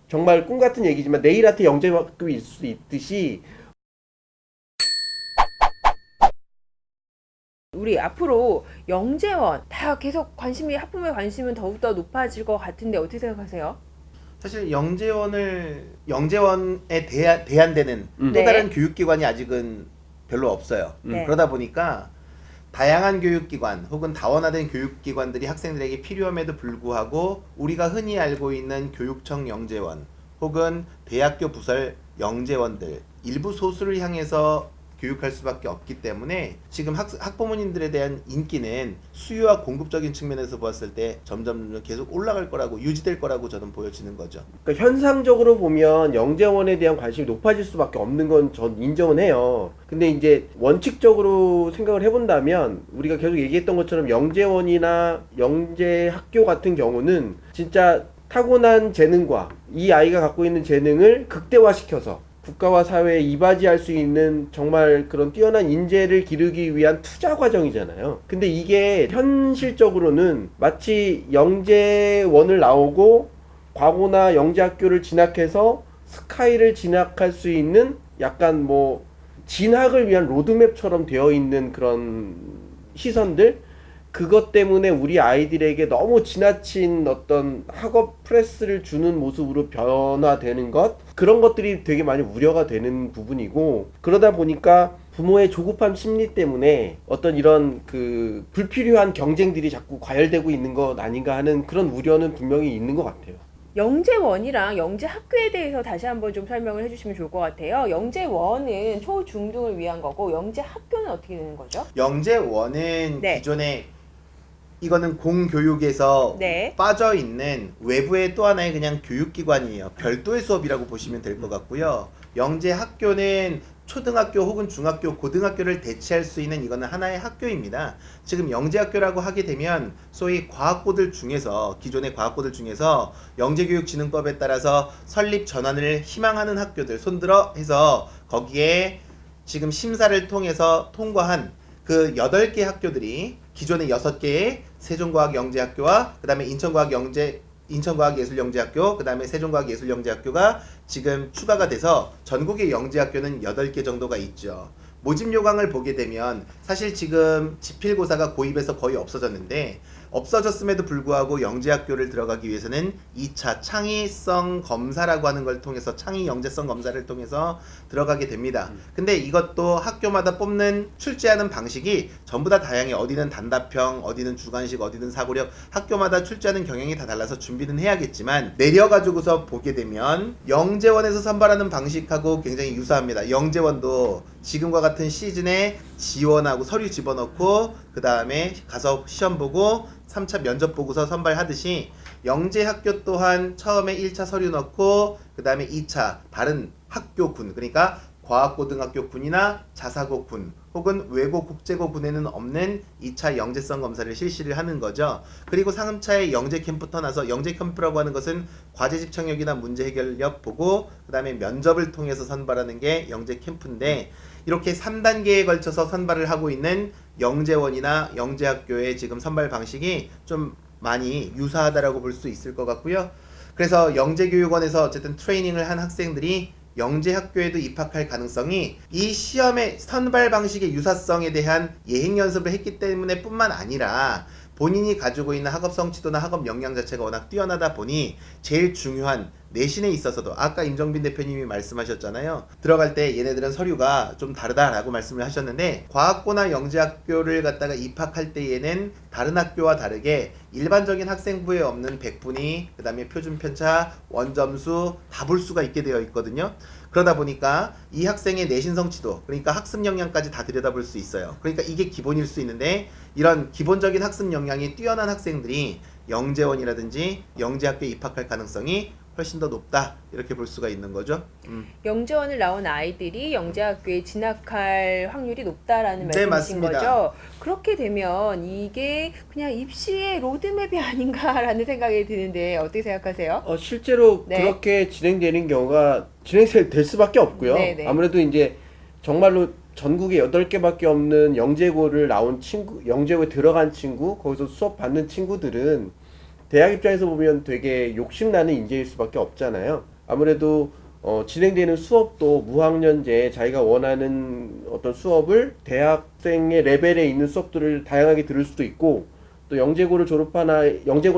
정말 꿈 같은 얘기지만 네일 아트 영재학급이 있을 수 있듯이 우리 앞으로 영재원 다 계속 학부모의 관심은 더욱더 높아질 것 같은데 어떻게 생각하세요? 사실 영재원에 대안되는 또 네. 다른 교육기관이 아직은 별로 없어요. 네. 그러다 보니까 다양한 교육기관 혹은 다원화된 교육기관들이 학생들에게 필요함에도 불구하고 우리가 흔히 알고 있는 교육청 영재원 혹은 대학교 부설 영재원들 일부 소수를 향해서 교육할 수밖에 없기 때문에 지금 학부모님들에 대한 인기는 수요와 공급적인 측면에서 보았을 때 점점 계속 올라갈 거라고 유지될 거라고 저는 보여지는 거죠. 그러니까 현상적으로 보면 영재원에 대한 관심이 높아질 수밖에 없는 건 전 인정은 해요. 근데 이제 원칙적으로 생각을 해본다면 우리가 계속 얘기했던 것처럼 영재원이나 영재학교 같은 경우는 진짜 타고난 재능과 이 아이가 갖고 있는 재능을 극대화시켜서 국가와 사회에 이바지할 수 있는 정말 그런 뛰어난 인재를 기르기 위한 투자 과정이잖아요. 근데 이게 현실적으로는 마치 영재원을 나오고 과거나 영재학교를 진학해서 스카이를 진학할 수 있는 약간 뭐 진학을 위한 로드맵처럼 되어 있는 그런 시선들, 그것 때문에 우리 아이들에게 너무 지나친 어떤 학업 프레스를 주는 모습으로 변화되는 것, 그런 것들이 되게 많이 우려가 되는 부분이고, 그러다 보니까 부모의 조급함 심리 때문에 어떤 이런 그 불필요한 경쟁들이 자꾸 과열되고 있는 것 아닌가 하는 그런 우려는 분명히 있는 것 같아요. 영재원이랑 영재학교에 대해서 다시 한번 좀 설명을 해주시면 좋을 것 같아요. 영재원은 초, 중, 등을 위한 거고 영재학교는 어떻게 되는 거죠? 영재원은 네. 기존에 이거는 공교육에서 네. 빠져 있는 외부의 또 하나의 그냥 교육기관이에요. 별도의 수업이라고 보시면 될 것 같고요. 영재학교는 초등학교 혹은 중학교, 고등학교를 대체할 수 있는 이거는 하나의 학교입니다. 지금 영재학교라고 하게 되면 소위 과학고들 중에서 기존의 과학고들 중에서 영재교육진흥법에 따라서 설립 전환을 희망하는 학교들 손들어 해서 거기에 지금 심사를 통해서 통과한 그 8개 학교들이 기존의 6개의 세종과학영재학교와 그 다음에 인천과학예술영재학교, 그 다음에 세종과학예술영재학교가 지금 추가가 돼서 전국의 영재학교는 8개 정도가 있죠. 모집 요강을 보게 되면 사실 지금 지필고사가 고입에서 거의 없어졌는데 없어졌음에도 불구하고 영재학교를 들어가기 위해서는 2차 창의성 검사라고 하는 걸 통해서 창의 영재성 검사를 통해서 들어가게 됩니다. 근데 이것도 학교마다 뽑는 출제하는 방식이 전부 다 다양해. 어디는 단답형, 어디는 주관식, 어디는 사고력, 학교마다 출제하는 경향이 다 달라서 준비는 해야겠지만 내려가지고서 보게 되면 영재원에서 선발하는 방식하고 굉장히 유사합니다. 영재원도 지금과 같은 시즌에 지원하고 서류 집어넣고 그 다음에 가서 시험 보고 3차 면접 보고서 선발하듯이 영재학교 또한 처음에 1차 서류 넣고 그 다음에 2차 다른 학교군, 그러니까 과학고등학교군이나 자사고군 혹은 외고국제고군에는 없는 2차 영재성 검사를 실시를 하는 거죠. 그리고 3차에 영재 캠프 떠나서 영재 캠프라고 하는 것은 과제 집착력이나 문제 해결력 보고 그 다음에 면접을 통해서 선발하는 게 영재 캠프인데, 이렇게 3단계에 걸쳐서 선발을 하고 있는 영재원이나 영재학교의 지금 선발 방식이 좀 많이 유사하다라고 볼 수 있을 것 같고요. 그래서 영재교육원에서 어쨌든 트레이닝을 한 학생들이 영재학교에도 입학할 가능성이 이 시험의 선발 방식의 유사성에 대한 예행 연습을 했기 때문에 뿐만 아니라 본인이 가지고 있는 학업 성취도나 학업 역량 자체가 워낙 뛰어나다 보니 제일 중요한 내신에 있어서도 아까 임정빈 대표님이 말씀하셨잖아요. 들어갈 때 얘네들은 서류가 좀 다르다라고 말씀을 하셨는데, 과학고나 영재학교를 갖다가 입학할 때에는 다른 학교와 다르게 일반적인 학생부에 없는 백분위, 그 다음에 표준 편차, 원점수 다 볼 수가 있게 되어 있거든요. 그러다 보니까 이 학생의 내신 성취도, 그러니까 학습 역량까지 다 들여다볼 수 있어요. 그러니까 이게 기본일 수 있는데, 이런 기본적인 학습 역량이 뛰어난 학생들이 영재원이라든지 영재학교에 입학할 가능성이 훨씬 더 높다, 이렇게 볼 수가 있는 거죠. 영재원을 나온 아이들이 영재학교에 진학할 확률이 높다라는 네, 말씀이신 맞습니다. 거죠? 그렇게 되면 이게 그냥 입시의 로드맵이 아닌가라는 생각이 드는데 어떻게 생각하세요? 실제로 네. 그렇게 진행되는 경우가 진행될 수밖에 없고요. 네네. 아무래도 이제 정말로 전국에 8개밖에 없는 영재고를 나온 친구, 영재고에 들어간 친구, 거기서 수업 받는 친구들은 대학 입장에서 보면 되게 욕심나는 인재일 수밖에 없잖아요. 아무래도 진행되는 수업도 무학년제 자기가 원하는 어떤 수업을 대학생의 레벨에 있는 수업들을 다양하게 들을 수도 있고, 또 영재고를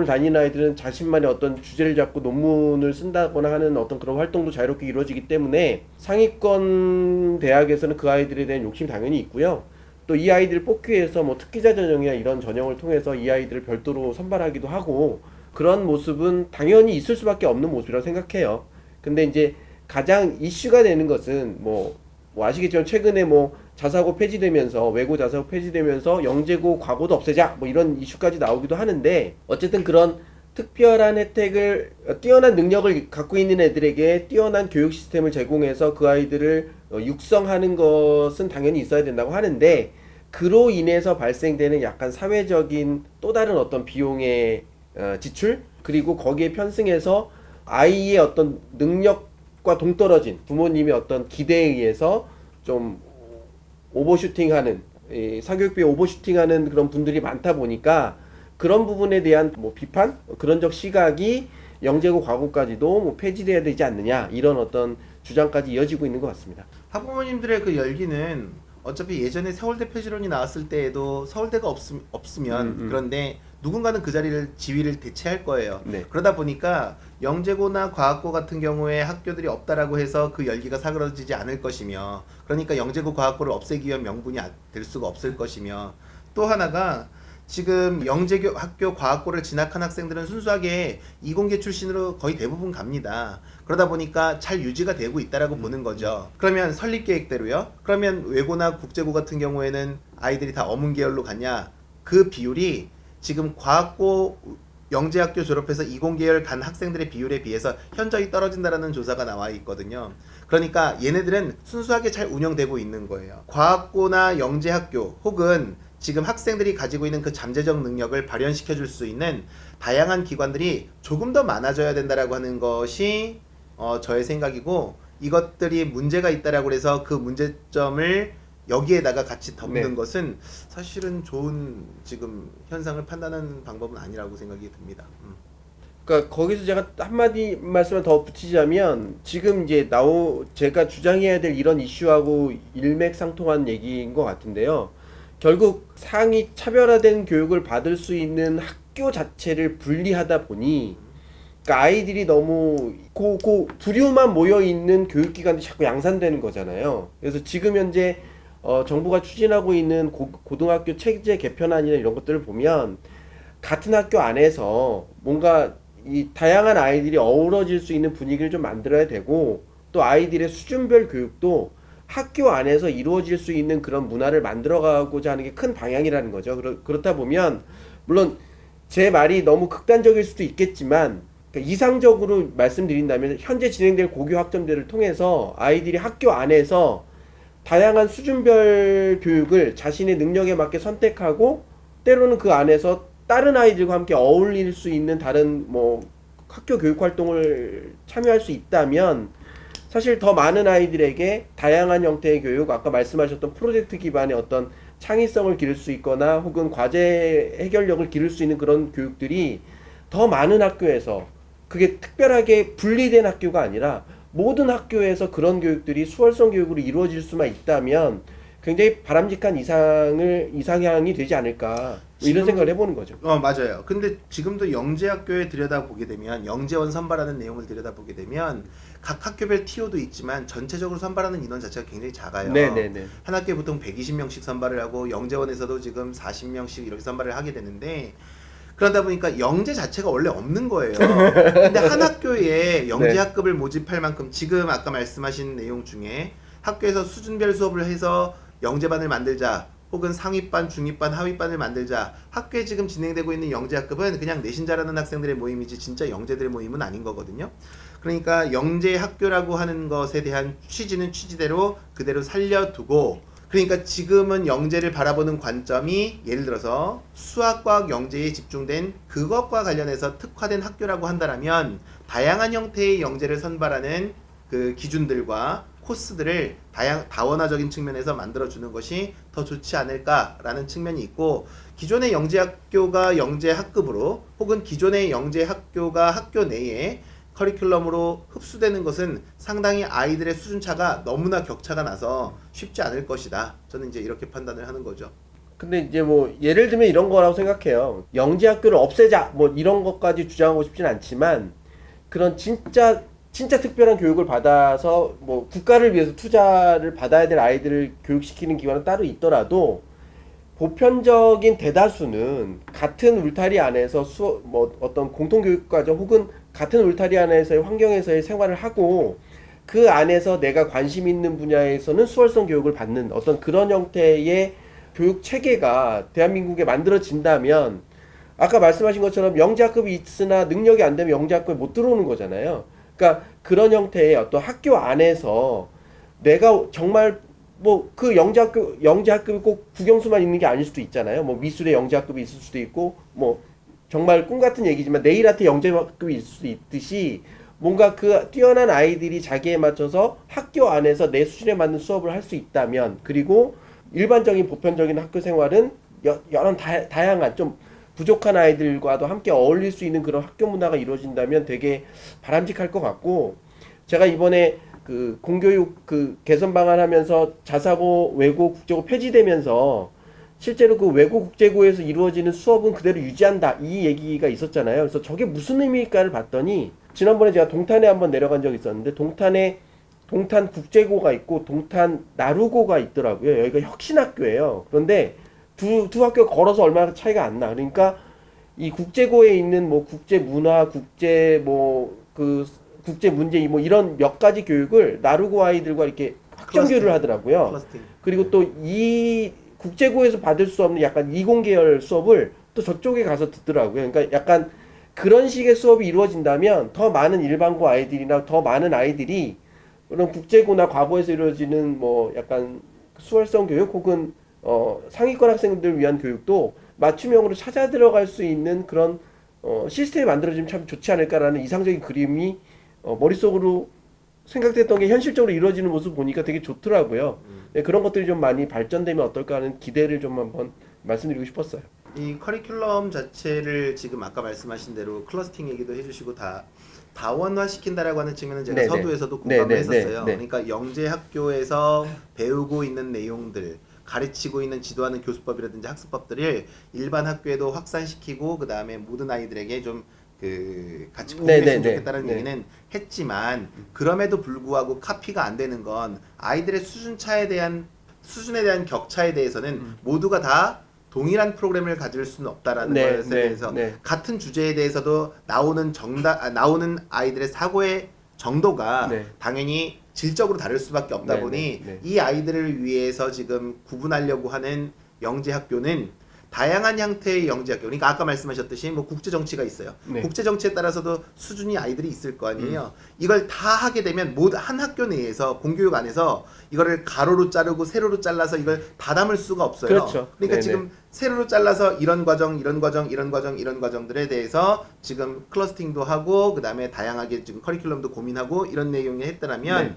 다니는 아이들은 자신만의 어떤 주제를 잡고 논문을 쓴다거나 하는 어떤 그런 활동도 자유롭게 이루어지기 때문에 상위권 대학에서는 그 아이들에 대한 욕심이 당연히 있고요. 또 이 아이들을 뽑기 위해서 뭐 특기자 전형이나 이런 전형을 통해서 이 아이들을 별도로 선발하기도 하고, 그런 모습은 당연히 있을 수밖에 없는 모습이라고 생각해요. 근데 이제 가장 이슈가 되는 것은 뭐 아시겠지만 최근에 뭐 자사고 폐지되면서, 외고 자사고 폐지되면서 영재고 과고도 없애자 뭐 이런 이슈까지 나오기도 하는데, 어쨌든 그런 특별한 혜택을, 뛰어난 능력을 갖고 있는 애들에게 뛰어난 교육 시스템을 제공해서 그 아이들을 육성하는 것은 당연히 있어야 된다고 하는데, 그로 인해서 발생되는 약간 사회적인 또 다른 어떤 비용의 지출, 그리고 거기에 편승해서 아이의 어떤 능력과 동떨어진 부모님의 어떤 기대에 의해서 좀 오버슈팅하는, 사교육비에 오버슈팅하는 그런 분들이 많다 보니까 그런 부분에 대한 뭐 비판, 그런적 시각이 영재고 과고까지도 뭐 폐지돼야 되지 않느냐, 이런 어떤 주장까지 이어지고 있는 것 같습니다. 학부모님들의 그 열기는 어차피 예전에 서울대 폐지론이 나왔을 때에도 서울대가 없으면 그런데 누군가는 그 자리를 지위를 대체할 거예요. 네. 그러다 보니까 영재고나 과학고 같은 경우에 학교들이 없다라고 해서 그 열기가 사그러지지 않을 것이며, 그러니까 영재고 과학고를 없애기 위한 명분이 될 수가 없을 것이며, 또 하나가 지금 영재고 학교 과학고를 진학한 학생들은 순수하게 이공계 출신으로 거의 대부분 갑니다. 그러다 보니까 잘 유지가 되고 있다라고 보는 거죠. 그러면 설립 계획대로요. 그러면 외고나 국제고 같은 경우에는 아이들이 다 어문 계열로 갔냐? 그 비율이 지금 과학고 영재학교 졸업해서 이공계열 간 학생들의 비율에 비해서 현저히 떨어진다라는 조사가 나와 있거든요. 그러니까 얘네들은 순수하게 잘 운영되고 있는 거예요. 과학고나 영재학교 혹은 지금 학생들이 가지고 있는 그 잠재적 능력을 발현시켜 줄 수 있는 다양한 기관들이 조금 더 많아져야 된다라고 하는 것이 저의 생각이고, 이것들이 문제가 있다라고 해서 그 문제점을 여기에다가 같이 덮는 네. 것은 사실은 좋은 지금 현상을 판단하는 방법은 아니라고 생각이 듭니다. 그러니까 거기서 제가 한마디 말씀을 더 붙이자면, 지금 이제 제가 주장해야 될 이런 이슈하고 일맥상통한 얘기인 것 같은데요. 결국 상위 차별화된 교육을 받을 수 있는 학교 자체를 분리하다 보니, 그러니까 아이들이 너무 부류만 모여 있는 교육기관이 자꾸 양산되는 거잖아요. 그래서 지금 현재 정부가 추진하고 있는 고등학교 체제 개편안이나 이런 것들을 보면, 같은 학교 안에서 뭔가 이 다양한 아이들이 어우러질 수 있는 분위기를 좀 만들어야 되고, 또 아이들의 수준별 교육도 학교 안에서 이루어질 수 있는 그런 문화를 만들어가고자 하는 게 큰 방향이라는 거죠. 그렇다 보면, 물론 제 말이 너무 극단적일 수도 있겠지만, 그러니까 이상적으로 말씀드린다면 현재 진행될 고교 학점제를 통해서 아이들이 학교 안에서 다양한 수준별 교육을 자신의 능력에 맞게 선택하고, 때로는 그 안에서 다른 아이들과 함께 어울릴 수 있는 다른 뭐 학교 교육 활동을 참여할 수 있다면, 사실 더 많은 아이들에게 다양한 형태의 교육, 아까 말씀하셨던 프로젝트 기반의 어떤 창의성을 기를 수 있거나 혹은 과제 해결력을 기를 수 있는 그런 교육들이 더 많은 학교에서, 그게 특별하게 분리된 학교가 아니라 모든 학교에서 그런 교육들이 수월성 교육으로 이루어질 수만 있다면 굉장히 바람직한 이상향이 되지 않을까, 이런 생각을 해보는 거죠. 맞아요. 근데 지금도 영재학교에 들여다보게 되면, 영재원 선발하는 내용을 들여다보게 되면 각 학교별 TO도 있지만 전체적으로 선발하는 인원 자체가 굉장히 작아요. 네네네. 한 학교에 보통 120명씩 선발을 하고 영재원에서도 지금 40명씩 이렇게 선발을 하게 되는데, 그러다 보니까 영재 자체가 원래 없는 거예요. 근데 한 학교에 영재학급을 모집할 만큼 지금 아까 말씀하신 내용 중에 학교에서 수준별 수업을 해서 영재반을 만들자, 혹은 상위반, 중위반, 하위반을 만들자, 학교에 지금 진행되고 있는 영재학급은 그냥 내신 잘하는 학생들의 모임이지 진짜 영재들의 모임은 아닌 거거든요. 그러니까 영재학교라고 하는 것에 대한 취지는 취지대로 그대로 살려두고, 그러니까 지금은 영재를 바라보는 관점이 예를 들어서 수학과학 영재에 집중된 그것과 관련해서 특화된 학교라고 한다면, 다양한 형태의 영재를 선발하는 그 기준들과 코스들을 다원화적인 측면에서 만들어주는 것이 더 좋지 않을까라는 측면이 있고, 기존의 영재학교가 영재학급으로 혹은 기존의 영재학교가 학교 내에 커리큘럼으로 흡수되는 것은 상당히 아이들의 수준 차가 너무나 격차가 나서 쉽지 않을 것이다. 저는 이제 이렇게 판단을 하는 거죠. 근데 이제 뭐 예를 들면 이런 거라고 생각해요. 영재 학교를 없애자 뭐 이런 것까지 주장하고 싶진 않지만 그런 진짜 특별한 교육을 받아서 뭐 국가를 위해서 투자를 받아야 될 아이들을 교육시키는 기관은 따로 있더라도 보편적인 대다수는 같은 울타리 안에서 뭐 어떤 공통교육과정 혹은 같은 울타리 안에서의 환경에서의 생활을 하고 그 안에서 내가 관심 있는 분야에서는 수월성 교육을 받는 어떤 그런 형태의 교육 체계가 대한민국에 만들어진다면 아까 말씀하신 것처럼 영재학급이 있으나 능력이 안 되면 영재학급에 못 들어오는 거잖아요. 그러니까 그런 형태의 어떤 학교 안에서 내가 정말 뭐 그 영재학급이 꼭 국영수만 있는 게 아닐 수도 있잖아요. 뭐 미술의 영재학급이 있을 수도 있고 뭐 정말 꿈 같은 얘기지만 네일아트 영재학급이 있을 수도 있듯이 뭔가 그 뛰어난 아이들이 자기에 맞춰서 학교 안에서 내 수준에 맞는 수업을 할 수 있다면 그리고 일반적인 보편적인 학교 생활은 여러 다양한 좀 부족한 아이들과도 함께 어울릴 수 있는 그런 학교 문화가 이루어진다면 되게 바람직할 것 같고 제가 이번에 그 공교육 그 개선 방안 하면서 자사고, 외고, 국제고 폐지되면서 실제로 그 외고 국제고에서 이루어지는 수업은 그대로 유지한다 이 얘기가 있었잖아요. 그래서 저게 무슨 의미일까를 봤더니 지난번에 제가 동탄에 한번 내려간 적이 있었는데 동탄 국제고가 있고 동탄 나루고가 있더라고요. 여기가 혁신학교예요. 그런데 두 학교 걸어서 얼마나 차이가 안 나. 그러니까 이 국제고에 있는 뭐 국제 문화, 국제 국제 문제 뭐 이런 몇 가지 교육을 나루고 아이들과 이렇게 학점교류를 하더라고요. 클러스팅. 그리고 또 이 국제고에서 받을 수 없는 약간 이공계열 수업을 또 저쪽에 가서 듣더라고요. 그러니까 약간 그런 식의 수업이 이루어진다면 더 많은 일반고 아이들이나 더 많은 아이들이 그런 국제고나 과거에서 이루어지는 뭐 약간 수월성 교육 혹은 상위권 학생들 위한 교육도 맞춤형으로 찾아 들어갈 수 있는 그런 시스템이 만들어지면 참 좋지 않을까라는 이상적인 그림이 머릿속으로 생각됐던 게 현실적으로 이루어지는 모습 보니까 되게 좋더라고요. 네, 그런 것들이 좀 많이 발전되면 어떨까 하는 기대를 좀 한번 말씀드리고 싶었어요. 이 커리큘럼 자체를 지금 아까 말씀하신 대로 클러스팅 얘기도 해주시고 다원화 시킨다라고 하는 측면은 제가 네네. 서두에서도 공감을 네네. 했었어요. 네. 그러니까 영재 학교에서 배우고 있는 내용들, 가르치고 있는 지도하는 교수법이라든지 학습법들을 일반 학교에도 확산시키고 그 다음에 모든 아이들에게 좀 같이 공유했으면 네네네. 좋겠다는 네. 얘기는 했지만 그럼에도 불구하고 카피가 안 되는 건 아이들의 수준에 대한 격차에 대해서는 모두가 다 동일한 프로그램을 가질 수는 없다라는 네, 것에 네, 대해서 네. 같은 주제에 대해서도 나오는 아이들의 사고의 정도가 네. 당연히 질적으로 다를 수밖에 없다 네, 보니 네, 네. 이 아이들을 위해서 지금 구분하려고 하는 영재학교는 다양한 형태의 영재학교. 그러니까 아까 말씀하셨듯이 뭐 국제 정치가 있어요. 네. 국제 정치에 따라서도 수준이 아이들이 있을 거 아니에요. 이걸 다 하게 되면 한 학교 내에서 공교육 안에서 이거를 가로로 자르고 세로로 잘라서 이걸 다 담을 수가 없어요. 그렇죠. 그러니까 네네. 지금 세로로 잘라서 이런 과정들에 대해서 지금 클러스팅도 하고 그다음에 다양하게 지금 커리큘럼도 고민하고 이런 내용이 했더라면 네.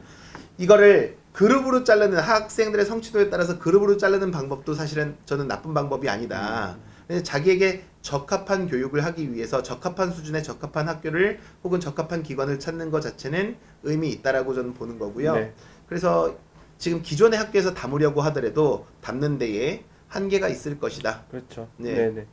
이거를 그룹으로 자르는 학생들의 성취도에 따라서 그룹으로 자르는 방법도 사실은 저는 나쁜 방법이 아니다. 그래서 자기에게 적합한 교육을 하기 위해서 적합한 수준의 적합한 학교를 혹은 적합한 기관을 찾는 것 자체는 의미 있다라고 저는 보는 거고요. 네. 그래서 지금 기존의 학교에서 담으려고 하더라도 담는 데에 한계가 있을 것이다. 그렇죠. 네. 네. 네.